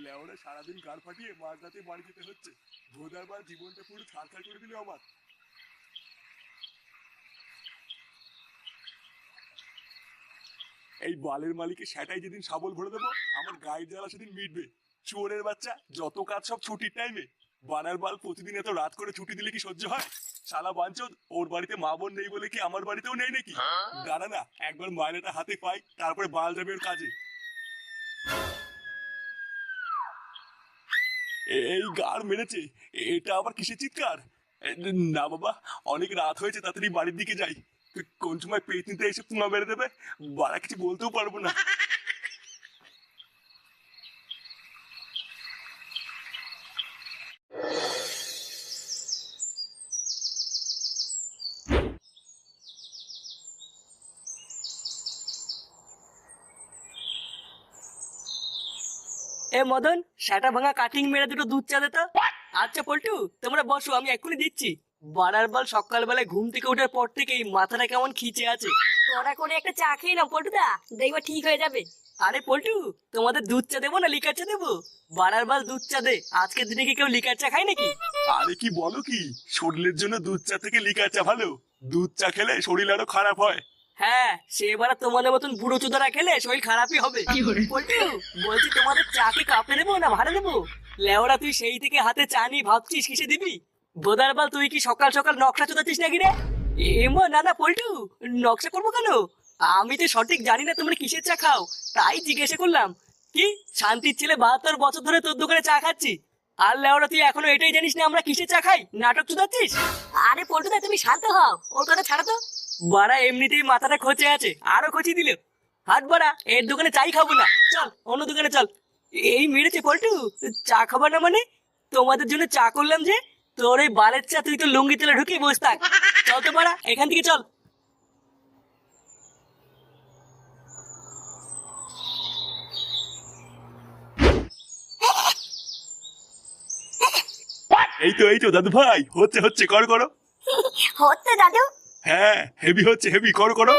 লেওরা সারাদিন গাড় ফাটিয়ে মাঝরাতে বাড়ি যেতে হচ্ছে। ভোদার বার জীবনটা পুরো ছাড়ছাড় করে দিল আমার। এই বালের মালিকের সেটাই যেদিন শাবল ভরে দেবো আমার গায়ের জ্বালা সেদিন মিটবে। চোরের বাচ্চা, যত কাজ সব ছুটির টাইমে। বানার বাল প্রতিদিন এত রাত করে ছুটি দিলে কি সহ্য হয়? শালা বাঞ্চোদ, ওর বাড়িতে মা বোন নেই বলে কি আমার বাড়িতেও নেই নাকি? দাঁড়া না, একবার মায়নাটা হাতে পাই, তারপরে বাল যাবে ওর কাজে। এই গাড় মেরেছে, এটা আবার কিসের চিৎকার? না বাবা, অনেক রাত হয়েছে, তাড়াতাড়ি বাড়ির দিকে যাই। কোন সময় পেটনিতে এসে পুঙা মেরে দেবে, বাড়া কিছু বলতেও পারবো না। এ মদন, শাটা ভাঙা কাটিং মেরে দুটো দুধ চা দে তো। আচ্ছা পল্টু, তোমরা বসো, আমি এক্ষুনি দিচ্ছি। বারার বাল সকালবেলায় ঘুম থেকে ওঠার পর থেকেই মাথাটা কেমন খিচে আছে। তোরা করে একটা চা খেয়ে নাও পল্টুদা, দেখবা ঠিক হয়ে যাবে। আরে পল্টু, তোমাদের দুধ চা দেবো না লিকার চা দেবো? বারার বাল দুধ চা দে, আজকের দিনে কি কেউ লিকার চা খায় নাকি? আরে কি বলো কি, শরীরের জন্য দুধ চা থেকে লিকার চা ভালো। দুধ চা খেলে শরীর আরো খারাপ হয়। হ্যাঁ, সে এবার তোমাদের মতন বুড়ো চোদারা খেলে শরীর খারাপই হবে। পল্টু, বলছি তোমাদের চা কি কাপে দেবো না ভাড়া দেবো? লেওরা, তুই সেই থেকে হাতে চা নিয়ে ভাবছিস কিসে দিবি? বোদার বাল, তুই কি সকাল সকাল নকশা চোদাচ্ছিস নাকি রে? এমা না না পল্টু, নকশা করবো কেন? আমি তো সঠিক জানি না তোমরা কিসের চা খাও, তাই জিজ্ঞাসা করলাম। কি শান্তির ছেলে, 72 বছর ধরে তোর দোকানে চা খাচ্ছি, আর লেওরা তুই এখনো এটাই জানিস না আমরা কিসের চা খাই? নাটক চুদাচ্ছিস? আরে পল্টুদা তুমি শান্ত হও, ওর কথা ছাড়ো তো। বাড়া এমনিতেই মাথাটা খোঁচে আছে, আরো খোঁচি দিল। হাট বাড়া, এর দোকানে চাই খাবো না, চল অন্য দোকানে চল। এই মেরেছে পল্টু, চা খাবার না মানে? তোমাদের জন্য চা করলাম যে, তোর এই বালের চা তুই তো লুঙ্গি তেলে ঢুকিয়ে বস থাক। চল তো বাড়া, এখান থেকে চল। এই তো দাদু ভাই, হচ্ছে হচ্ছে, করো করো। হচ্ছে দাদু। হ্যাঁ, হেভি হচ্ছে, হেভি, করো করো।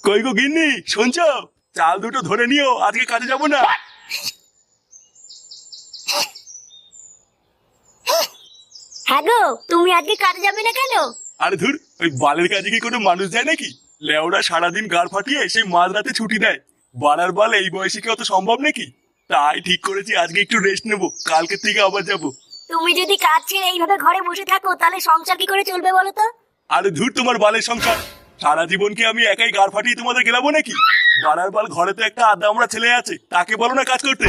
কই গো গিন্নি, শুনছো? চাল দুটো ধরে নিও, আজকে কাজে যাবো না। হ্যাঁ গো, তুমি আজকে কাজে যাবে না কেন? আরে ধুর, ওই বালের কাজে কি কোনো মানুষ যায় নাকি? লেওরা সারাদিন গাড় ফাটিয়ে সেই মাঝরাতে ছুটি দেয়। বাড়ার বাল এই বয়সে কি অত সম্ভব নাকি? তাই ঠিক করেছি আজকে একটু রেস্ট নেবো, কালকে থেকে আবার যাবো। তুমি যদি কাজ ছেড়ে এইভাবে ঘরে বসে থাকো তাহলে সংসার কি করে চলবে বলো তো? আরে ধুর তোমার বালের সংসার, সারা জীবন কি আমি একাই গাড় ফাটিয়ে তোমাদের গেলাবো নাকি? বাড়ার বাল, ঘরে তো একটা আদা আমরা ছেলে আছে, তাকে বলো না কাজ করতে।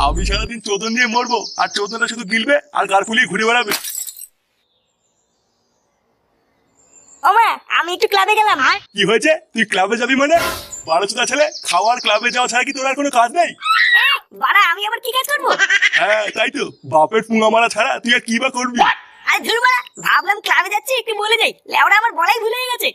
আমি সারাদিন চোদন দিয়ে মরবো, আর চোদনটা শুধু গিলবে আর গাড় ফুলিয়ে ঘুরে বেড়াবে। ও মা, আমি একটু ক্লাবে গেলাম। কি হয়েছে? তুই ক্লাবে যাবি মানে? বারো চোদা ছেলে, খাওয়ার ক্লাবে যাওয়া ছাড়া কি তোর আর কোনো কাজ নেই? বাড়া, আমি আবার কি কাজ করবো? হ্যাঁ তাই তো, বাপের পুঙা মারা ছাড়া তুই আর কি বা করবি? আরে ধুর বাড়া, ভাবলাম ক্লাবে যাচ্ছি একটু বলে যাই, লেওড়া আমার বলাই ভুলে গেছে।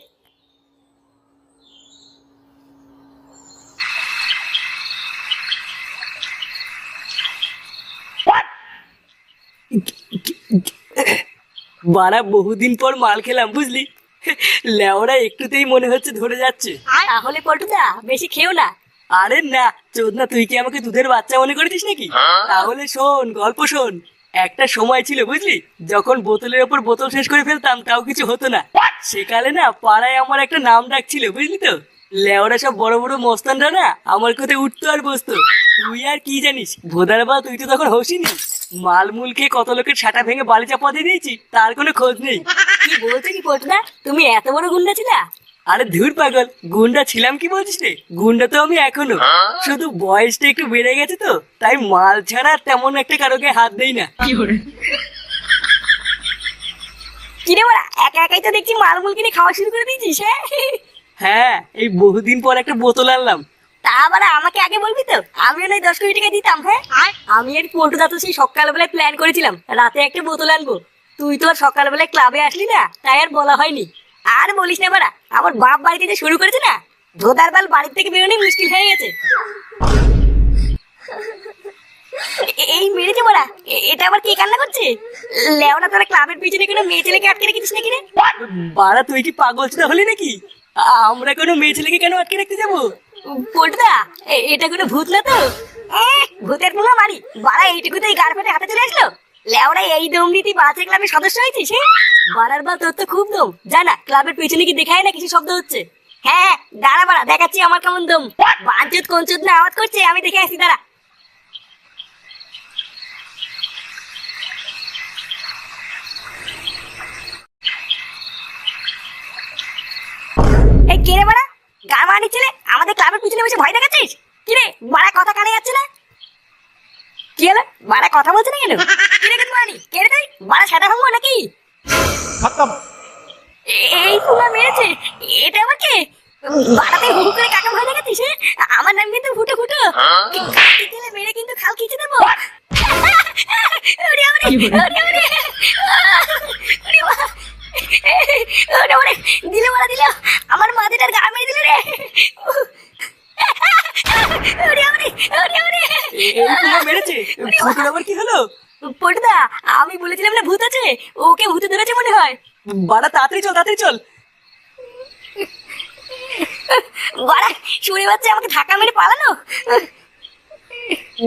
বাড়া বহুদিন পর মাল খেলাম বুঝলি। লেওরা একটুতেই মনে হচ্ছে ধরে যাচ্ছে। তাহলে পল্টুদা বেশি খেও না। আরে না চোদনা, তুই কি আমাকে দুধের বাচ্চা মনে করেছিস নাকি? তাহলে শোন, গল্প শোন। একটা সময় ছিল বুঝলি, যখন বোতলের ওপর বোতল শেষ করে ফেলতাম তাও কিছু হতো না। সেকালে না পাড়ায় আমার একটা নাম ডাক ছিল বুঝলি তো। লেওরা সব বড় বড় মস্তানরা না আমার কোথায় উঠতো আর বসতো। তুই আর কি জানিস ভোদার বা, তুই তো তখন হোসিনি। মালমূল খেয়ে কত লোকের ছাটা ভেঙে বালি চাপা দিয়ে দিয়েছি, তার কোনো খোঁজ নেই। কি বলছো কি পল্টুদা, তুমি এত বড় গুন্ডা ছিলা? আরে ধুর পাগল, গুন্ডা ছিলাম কি বলছিস রে? গুন্ডা তো আমি এখনো, শুধু বয়সটা একটু বেড়ে গেছে তো, তাই মাল ছাড়া তেমন একটা কারো গায়ে হাত দেই না। কি রে বাড়া, একা একাই তো দেখছি মালমুল কিনে খাওয়া শুরু করে দিয়েছিস। হ্যাঁ, এই বহুদিন পর একটা বোতল আনলাম। তা বাড়া, আমাকে আগে বলবি তো, আমিও নয় 10 কোটি টাকা দিতাম। হ্যাঁ, আমি আর পল্টুদা তো সেই সকালবেলায় প্ল্যান করেছিলাম রাতে একটা বোতল আনবো। তুই তো আর সকালবেলায় ক্লাবে আসলি না, তাই আর বলা হয়নি। আর বলিস না বাড়া, আমার বাপ বাড়িতে যে শুরু করেছে না, ধোদার বাল বাড়ির থেকে বেরোনি মুশকিল হয়ে গেছে। এই মেরেছে বাড়া, এটা আবার কে কান্না করছে? লেওনা, তোরা ক্লাবের পিছনে কোনো মেয়ে ছেলেকে আটকে রেখেছিস নাকি রে? বাড়া তুই কি পাগল ছিল হলি নাকি? আমরা কোনো মেয়ে ছেলেকে কেন আটকে রাখতে যাবো? পল্টুদা, এটা কোনো ভূত না তো? ভূতের পুঙ্গা মারি বাড়া, এইটুকুতেই গার ফেটে হাতে চলে আসলো। লেওড়া এই দম দিয়ে তুই বাচ্চা ক্লাবের সদস্য হয়েছিস? বাড়ার বাল, তোর তো খুব দম। জানা ক্লাবের পেছনে কি দেখায় না কিছু শব্দ হচ্ছে? হ্যাঁ দাঁড়া বাড়া, দেখাচ্ছি আমার কেমন দম। বাঞ্চুত কোন চুদ না আওয়াজ করছে, আমি দেখে আসি, দাঁড়া। এই কে রে বাড়া? গার মারানি ছেলে, আমাদের ক্লাবের পিছনে বসে ভয় দেখাচ্ছিস? কি রে বাড়া, কথা কানে যাচ্ছে না? কি হলো বাড়া, কথা বলছে না কেন? কি রে মারানি, কে রে তুই? বাড়া সেটা ভাঙবো নাকি? এই পুঙ্গা মেরেছে, এটা আবার কে? বাড়াতে হু হু করে কাকে ভয় দেখাচ্ছিস? আমার নাম কিন্তু ফুটো ফুটো। কাকে দিলে মেরে কিন্তু খাল খিচে দেবো। ওরে ওরে ওরে ওরে ওরে মা, ওরে ওরে, দিলে মারা দিল, আমার মাথাটার গা মেরে দিল রে। ওরে ওরে ওরে ওরে, এই পুঙ্গা মেরেছে? ফুটোর আবার কি হলো? পল্টুদা, আমি বলেছিলাম না ভূত আছে, ওকে ভূতে ধরেছে মনে হয়। বাড়া তাড়াতাড়ি চল, তাড়াতাড়ি চল। বাড়া শুনে পাচ্ছে আমাকে ধাক্কা মেরে পালানো।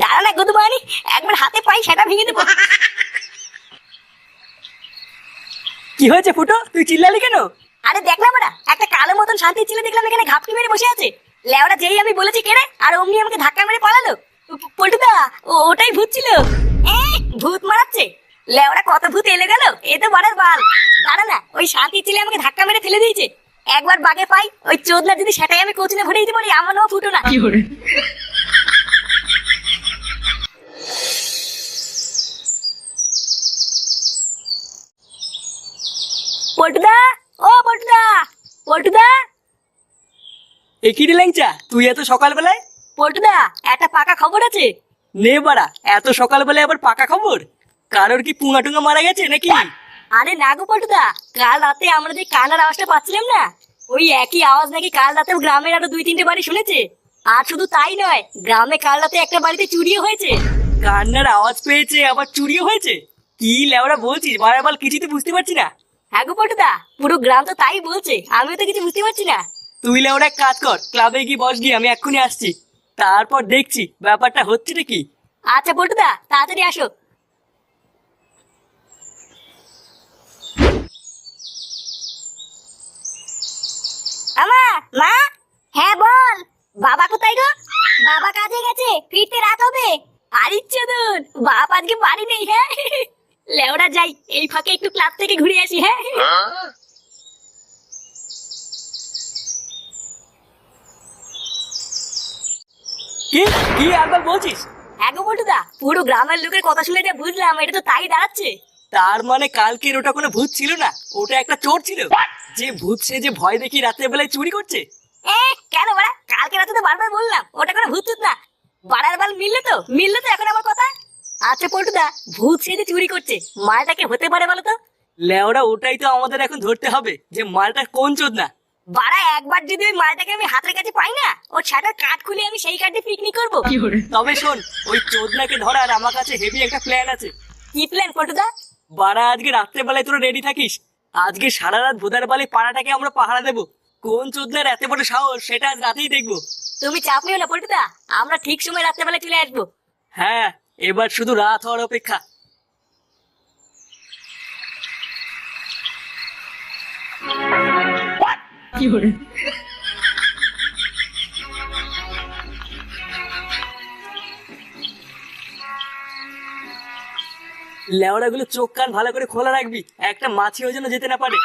দাঁড়া না গদুমানি, একবার হাতে পাই সেটা ভেঙে দেবো। কি হয়েছে ফুটো, তুই চিল্লালি কেন? আরে দেখ না বাড়া, একটা কালো মতন শান্তির ছেলে দেখলাম এখানে ঘাপটি মেরে বসে আছে। লেওড়া যেই আমি বলেছি কেড়ে, আর অমনি আমাকে ধাক্কা মেরে পালালো। পল্টুদা, ওটাই ভূত ছিল। ভূত মারাচ্ছে? লেওড়া কত ভূত এলে গেল, এ তো বাড়ার বাল। দাঁড়া না, ওই শান্তির ছেলে আমাকে ধাক্কা মেরে ফেলে দিয়েছে। একবার বাগে পাই ওই চোদনা যদি সেটাই আমি কোচিনে ভরে দিতে পারি, আমার নাম ফুটো না। পল্টুদা, ও পল্টুদা, পল্টুদা, এ কি রে ল্যাংচা, তুই এত সকালবেলায়? পল্টুদা, একটা পাকা খবর আছে। নে বাড়া, এত সকালবেলায় আবার পাকা খবর? কারোর কি পুঙ্গা টুঙ্গা মারা গেছে নাকি? আরে না গো পল্টুদা, কাল রাতে আমরা যে কান্নার আওয়াজটা পাচ্ছিলাম না, ওই একই আওয়াজ নাকি কাল রাতেও গ্রামের আরো 2-3টে বাড়ি শুনেছে। আর শুধু তাই নয়, গ্রামে কাল রাতে একটা বাড়িতে চুরিও হয়েছে। কান্নার আওয়াজ পেয়েছে, আবার চুরিও হয়েছে? কি লেওরা বলছিস বারবার, কিছুই তো বুঝতে পারছি না। হ্যাঁ গো পল্টুদা, পুরো গ্রাম তো তাই বলছে, আমিও তো কিছু বুঝতে পারছি না। তুই লেওরা এক কাজ কর, ক্লাবে গিয়ে বস, গিয়ে আমি এক্ষুনি আসছি, তারপর দেখছি ব্যাপারটা হচ্ছে নাকি। আচ্ছা পল্টুদা, তাড়াতাড়ি আসো। আমা, মা, হ্যাঁ বল। বাবা কোথায় গো? বাবা কাজে গেছে, ফিরতে রাত হবে। আরে চোদন, বাপ আজকে বাড়ি নেই। হ্যাঁ লেওড়া যাই, এই ফাঁকে একটু ক্লাব থেকে ঘুরে আসি। হ্যাঁ কি কি আবার বলছিস? হ্যাঁ গো পল্টুদা, পুরো গ্রামের লোকের কথা শুনে যা বুঝলাম, এটা তো তাই দাঁড়াচ্ছে। তার মানে কালকের ওটা কোনো ভূত ছিল না, ওটা একটা চোর ছিল, যে ভূত সে যে ভয় দেখি রাতের বেলায় চুরি করছে। কেন বাড়া, কালকে রাতে তো বারবার বললাম ওটা কোনো ভূত টুত না। বাড়ার বাল মিললে তো, মিললে তো এখন আমার কথা। আচ্ছা পল্টুদা, ভূত সে যে চুরি করছে, মালটাকে হতে পারে বলো তো? লেওরা ওটাই তো আমাদের এখন ধরতে হবে, যে মালটা কোন চোদ না। বাড়া একবার যদি ওই মালটাকে আমি হাতের কাছে পাই না, ও ছাটার কাঠ খুলে আমি সেই কাঠে পিকনিক করবো। তবে শোন, ওই চোদনাকে ধরার আমার কাছে হেভি একটা প্ল্যান আছে। কি প্ল্যান পল্টুদা? বাড়া আজকে রাত্রে বেলায় তোরা রেডি থাকিস, আজকে সারা রাত ভোদার বালে পাড়াটাকে আমরা পাহারা দেবো। কোন চোদনার এত বড় সাহস, সেটা আজ রাতেই দেখবো। তুমি চাপ নিও না পল্টুদা, আমরা ঠিক সময় রাত্রেবেলা চলে আসবো। হ্যাঁ, এবার শুধু রাত হওয়ার অপেক্ষা। লেওড়া গুলো চোখ কান ভালো করে খোলা রাখবি, একটা মাছিও যেন যেতে না পারে।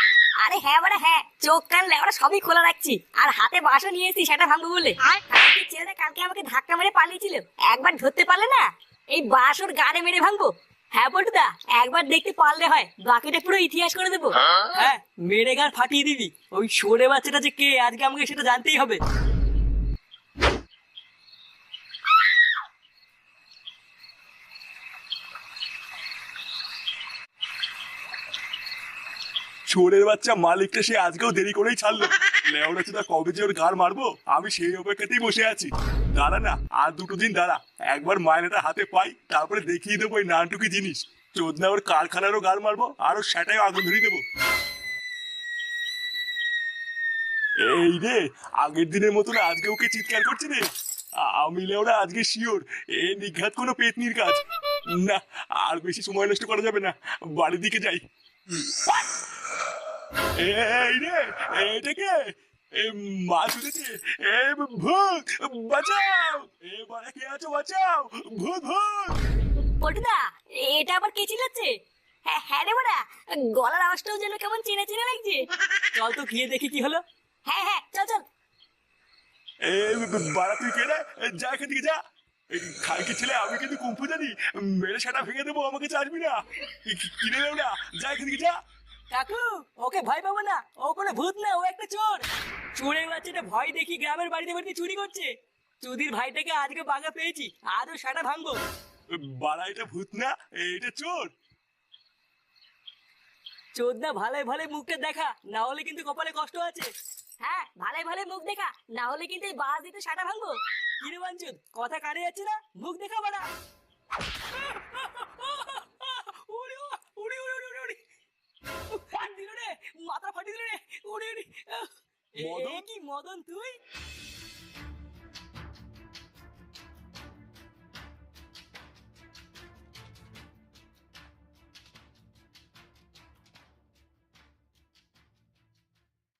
আরে হ্যাঁ বাড়া হ্যাঁ, চোখ কান লেওড়া সবই খোলা রাখছি, আর হাতে বাঁশও নিয়ে এসেছি সেটা ভাঙবো বলে। কালকে ছেলেটা কালকে আমাকে ধাক্কা মেরে পালিয়েছিল, একবার ধরতে পারলে না, এই বাঁশ ওর গাড়ে মেরে ভাঙবো। হ্যাঁ পল্টুদা, একবার দেখতে পারলে হয়, বাকিটা পুরো ইতিহাস করে দেবো। হ্যাঁ, মেরে গান ফাটিয়ে দিবি। ওই সরে বাচ্চাটা যে কে আজকে আমাকে সেটা জানতেই হবে। চোরের বাচ্চা মালিকটা সে আজকেও দেরি করেই ছাড়লো। লেওড়া চোদা কবে যে ওর গাড় মারবো, আমি সেই অপেক্ষাতেই বসে আছি। দাঁড়া না, আর 2 দিন দাঁড়া, একবার মায়নাটা হাতে পাই, তারপরে দেখিয়ে দেবো ওই নানটুকি জিনিস। চোদনা ওর কারখানারও গাড় মারবো, আর ওর সেটাই আগুন ধরিয়ে দেবো। এই রে, আগের দিনের মতন আজকে ওকে চিৎকার করছে রে। আমি লেওরা আজকে শিওর এ নিঘাত কোনো পেতনির কাজ। না, আর বেশি সময় নষ্ট করা যাবে না, বাড়ির দিকে যাই। এই রে, এটা কে? এ মাছ উঠেছে, এ ভূত বাঁচাও, এবারে কে আছো বাঁচাও, ভূত ভূত। পল্টুদা, এটা আবার কে চিল্লাচ্ছে? হ্যাঁ হ্যাঁ রে বড়া, গলার আওয়াজটাও যেন কেমন চেনা চেনা লাগছে। চল তো গিয়ে দেখি কি হলো। হ্যাঁ হ্যাঁ, চল চল। এ বাড়া তুই কে রে? যা এখান থেকে যা। খালকি ছেলে, আমি কিন্তু কুম্ফু জানি, মেরে সেটা ভেঙে দেবো, আমাকে চাসবি না। কিনে নেব না, যা এখান থেকে যা। কাকু, ওকে ভয় পাবো না, ও কোনো ভূত না, ও একটা চোর। চোরের বাচ্চাটা ভয় দেখি গ্রামের বাড়িতে বাড়িতে চুরি করছে। চুদির ভাইটাকে আজকে বাগা পেয়েছি, আজও সেটা ভাঙবো। বাড়া এটা ভূত না, এটা চোর। চোদনা ভালোই ভালোই মুখটা দেখা, না হলে কিন্তু কপালে কষ্ট আছে। হ্যাঁ, ভালোই ভালোই মুখ দেখা, না হলে কিন্তু এই বাস দিতে সাটা ভাঙবো। কিরে বাঞ্চুদ, কথা কানে যাচ্ছে না, মুখ দেখা বাড়া। উড়ি উড়ি উড়ি উড়ি উড়ি দিল রে, মাথা ফাটি দিল রে, উড়ি উড়ি। মদন? কি মদন তুই?